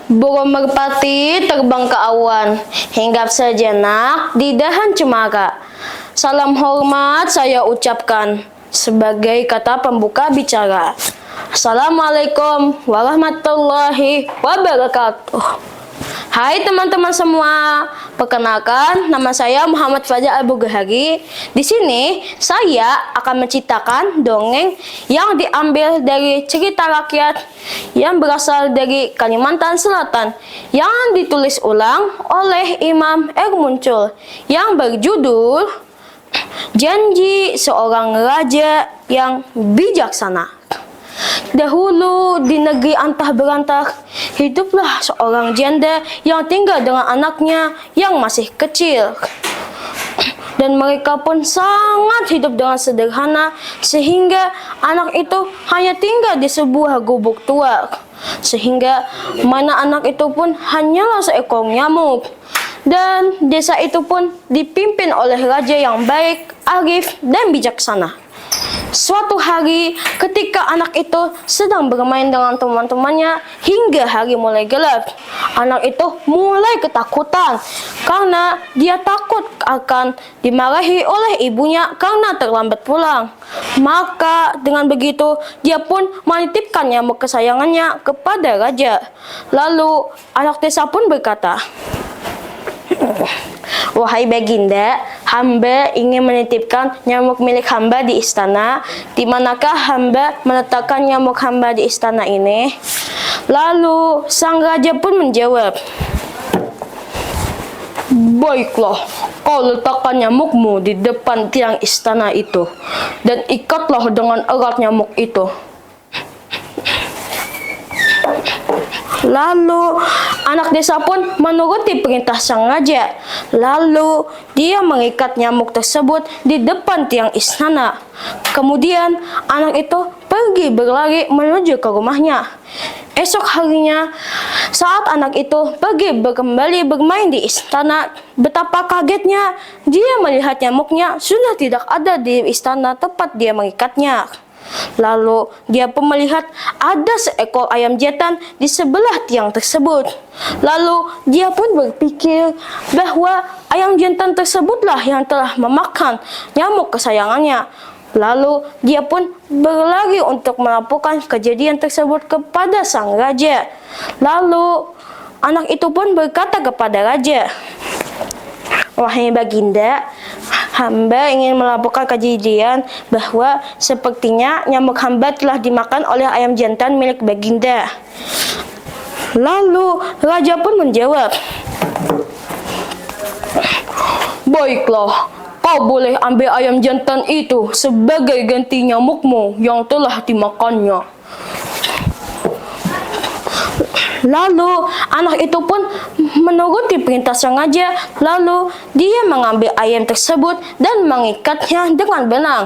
Burung merpati terbang ke awan, hinggap sejenak di dahan cemara. Salam hormat saya ucapkan sebagai kata pembuka bicara. Assalamualaikum warahmatullahi wabarakatuh. Hai teman-teman semua, perkenalkan nama saya Muhammad Fajar Al-Bughari. Di sini saya akan menceritakan dongeng yang diambil dari cerita rakyat yang berasal dari Kalimantan Selatan yang ditulis ulang oleh Imam R. Muncul yang berjudul Janji Seorang Raja yang Bijaksana. Dahulu di negeri antah berantah, hiduplah seorang janda yang tinggal dengan anaknya yang masih kecil. Dan mereka pun sangat hidup dengan sederhana, sehingga anak itu hanya tinggal di sebuah gubuk tua. Sehingga mana anak itu pun hanyalah seekor nyamuk. Dan desa itu pun dipimpin oleh raja yang baik, arif, dan bijaksana. Suatu hari, ketika anak itu sedang bermain dengan teman-temannya hingga hari mulai gelap, anak itu mulai ketakutan karena dia takut akan dimarahi oleh ibunya karena terlambat pulang. Maka dengan begitu, dia pun menitipkan nyamuk kesayangannya kepada raja. Lalu anak desa pun berkata, "Wahai Baginda, hamba ingin menitipkan nyamuk milik hamba di istana. Di manakah hamba meletakkan nyamuk hamba di istana ini?" Lalu sang raja pun menjawab, "Baiklah, kau letakkan nyamukmu di depan tiang istana itu, dan ikatlah dengan erat nyamuk itu." Lalu anak desa pun menuruti perintah sang raja. Lalu dia mengikat nyamuk tersebut di depan tiang istana. Kemudian anak itu pergi berlari menuju ke rumahnya. Esok harinya, saat anak itu pergi kembali bermain di istana, betapa kagetnya dia melihat nyamuknya sudah tidak ada di istana tempat dia mengikatnya. Lalu dia pun melihat ada seekor ayam jantan di sebelah tiang tersebut. Lalu dia pun berpikir bahwa ayam jantan tersebutlah yang telah memakan nyamuk kesayangannya. Lalu dia pun berlari untuk melaporkan kejadian tersebut kepada sang raja. Lalu anak itu pun berkata kepada raja, "Wahai Baginda, hamba ingin melaporkan kejadian bahwa sepertinya nyamuk hamba telah dimakan oleh ayam jantan milik Baginda." Lalu raja pun menjawab, "Baiklah, kau boleh ambil ayam jantan itu sebagai ganti nyamukmu yang telah dimakannya." Lalu anak itu pun menuruti perintah sang raja. Lalu dia mengambil ayam tersebut dan mengikatnya dengan benang.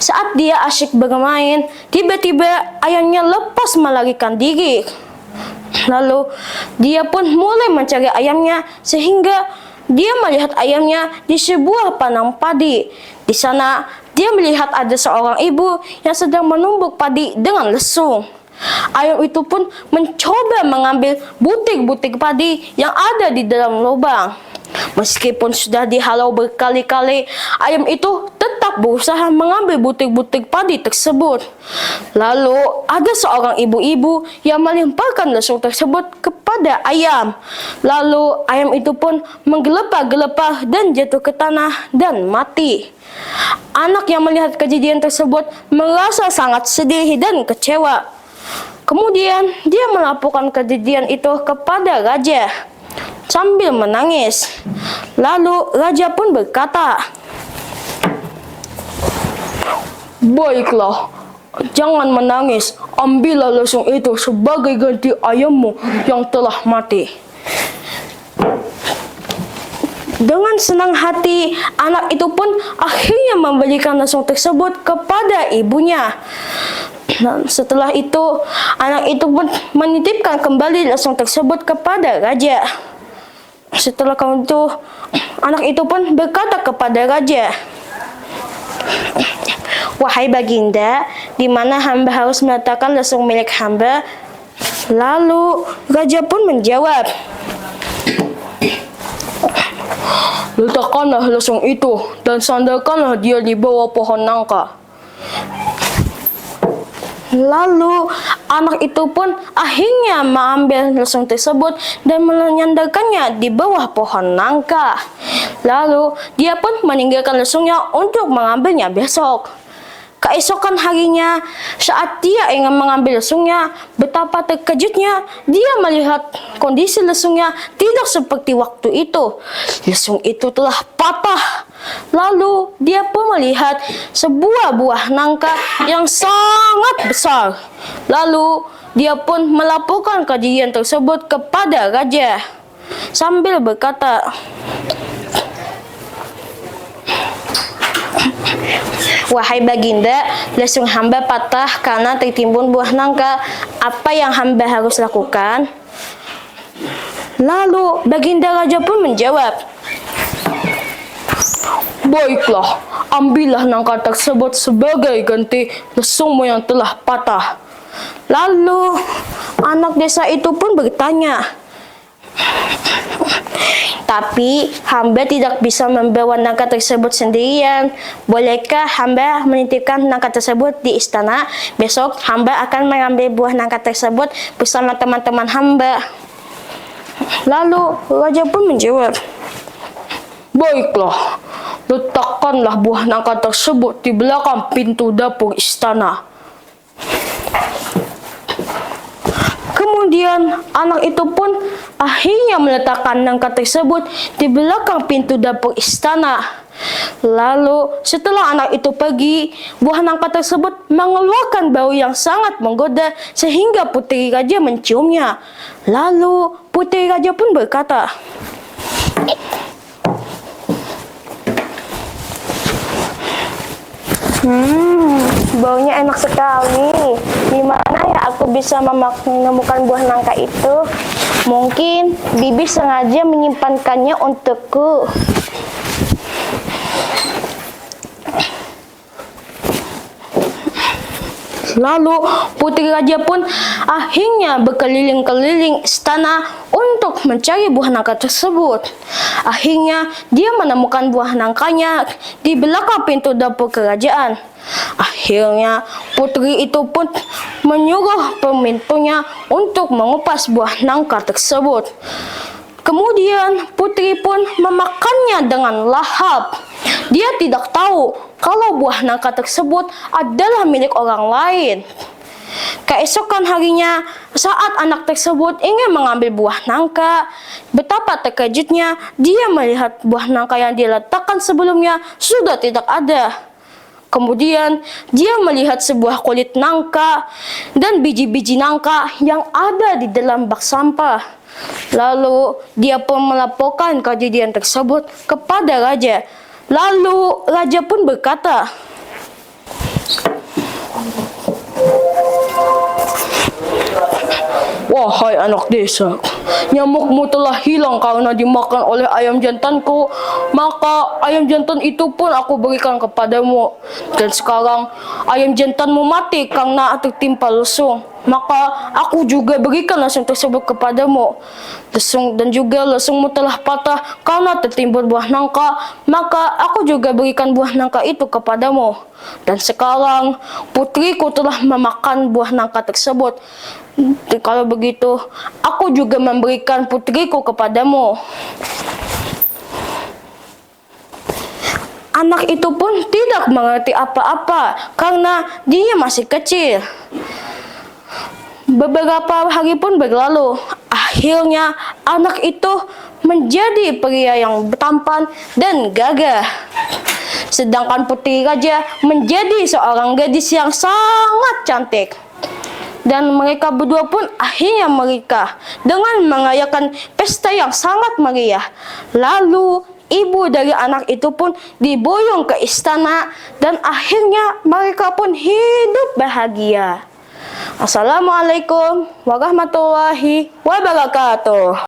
Saat dia asyik bermain, tiba-tiba ayamnya lepas melarikan diri. Lalu dia pun mulai mencari ayamnya sehingga dia melihat ayamnya di sebuah padang padi. Di sana dia melihat ada seorang ibu yang sedang menumbuk padi dengan lesung. Ayam itu pun mencoba mengambil butir-butir padi yang ada di dalam lubang. Meskipun sudah dihalau berkali-kali, ayam itu tetap berusaha mengambil butir-butir padi tersebut. Lalu ada seorang ibu-ibu yang melemparkan lesung tersebut kepada ayam. Lalu ayam itu pun menggelepar-gelepar dan jatuh ke tanah dan mati. Anak yang melihat kejadian tersebut merasa sangat sedih dan kecewa. Kemudian dia melaporkan kejadian itu kepada raja sambil menangis. Lalu raja pun berkata, "Baiklah, jangan menangis. Ambillah lesung itu sebagai ganti ayammu yang telah mati." Dengan senang hati, anak itu pun akhirnya memberikan lesung tersebut kepada ibunya. Dan setelah itu, anak itu pun menitipkan kembali lesung tersebut kepada raja. Setelah itu, anak itu pun berkata kepada raja, "Wahai Baginda, di mana hamba harus meletakkan lesung milik hamba?" Lalu raja pun menjawab, "Letakkanlah lesung itu dan sandarkanlah dia di bawah pohon nangka." Lalu anak itu pun akhirnya mengambil lesung tersebut dan menyandarkannya di bawah pohon nangka. Lalu dia pun meninggalkan lesungnya untuk mengambilnya besok. Keesokan harinya, saat dia ingin mengambil lesungnya, betapa terkejutnya dia melihat kondisi lesungnya tidak seperti waktu itu. Lesung itu telah patah. Lalu dia pun melihat sebuah buah nangka yang sangat besar. Lalu dia pun melaporkan kejadian tersebut kepada raja sambil berkata, "Wahai baginda, lesung hamba patah karena tertimbun buah nangka. Apa yang hamba harus lakukan?" Lalu baginda raja pun menjawab, "Baiklah, ambillah nangka tersebut sebagai ganti lesungmu yang telah patah." Lalu anak desa itu pun bertanya, "Tapi hamba tidak bisa membawa nangka tersebut sendirian. Bolehkah hamba menitipkan nangka tersebut di istana? Besok hamba akan mengambil buah nangka tersebut bersama teman-teman hamba." Lalu raja pun menjawab, "Baiklah, letakkanlah buah nangka tersebut di belakang pintu dapur istana." Kemudian anak itu pun akhirnya meletakkan nangka tersebut di belakang pintu dapur istana. Lalu setelah anak itu pergi, buah nangka tersebut mengeluarkan bau yang sangat menggoda sehingga putri raja menciumnya. Lalu putri raja pun berkata, "Baunya enak sekali. Di mana ya aku bisa menemukan buah nangka itu? Mungkin bibi sengaja menyimpankannya untukku." Lalu putri raja pun akhirnya berkeliling-keliling istana untuk mencari buah nangka tersebut. Akhirnya dia menemukan buah nangkanya di belakang pintu dapur kerajaan. Akhirnya putri itu pun menyuruh pembantunya untuk mengupas buah nangka tersebut. Kemudian putri pun memakannya dengan lahap. Dia tidak tahu kalau buah nangka tersebut adalah milik orang lain. Keesokan harinya, saat anak tersebut ingin mengambil buah nangka, betapa terkejutnya dia melihat buah nangka yang diletakkan sebelumnya sudah tidak ada. Kemudian dia melihat sebuah kulit nangka dan biji-biji nangka yang ada di dalam bak sampah. Lalu dia pun melaporkan kejadian tersebut kepada raja. Lalu raja pun berkata, "Wahai anak desa, nyamukmu telah hilang karena dimakan oleh ayam jantanku. Maka ayam jantan itu pun aku berikan kepadamu. Dan sekarang ayam jantanmu mati karena tertimpa lesung. Maka aku juga berikan lesung tersebut kepadamu. Dan juga lesungmu telah patah karena tertimbun buah nangka. Maka aku juga berikan buah nangka itu kepadamu. Dan sekarang putriku telah memakan buah nangka tersebut. Kalau begitu, aku juga memberikan putriku kepadamu." Anak itu pun tidak mengerti apa-apa karena dia masih kecil. Beberapa hari pun berlalu. Akhirnya anak itu menjadi pria yang tampan dan gagah. Sedangkan putri raja menjadi seorang gadis yang sangat cantik. Dan mereka berdua pun akhirnya menikah dengan merayakan pesta yang sangat meriah. Lalu ibu dari anak itu pun diboyong ke istana dan akhirnya mereka pun hidup bahagia. Assalamualaikum warahmatullahi wabarakatuh.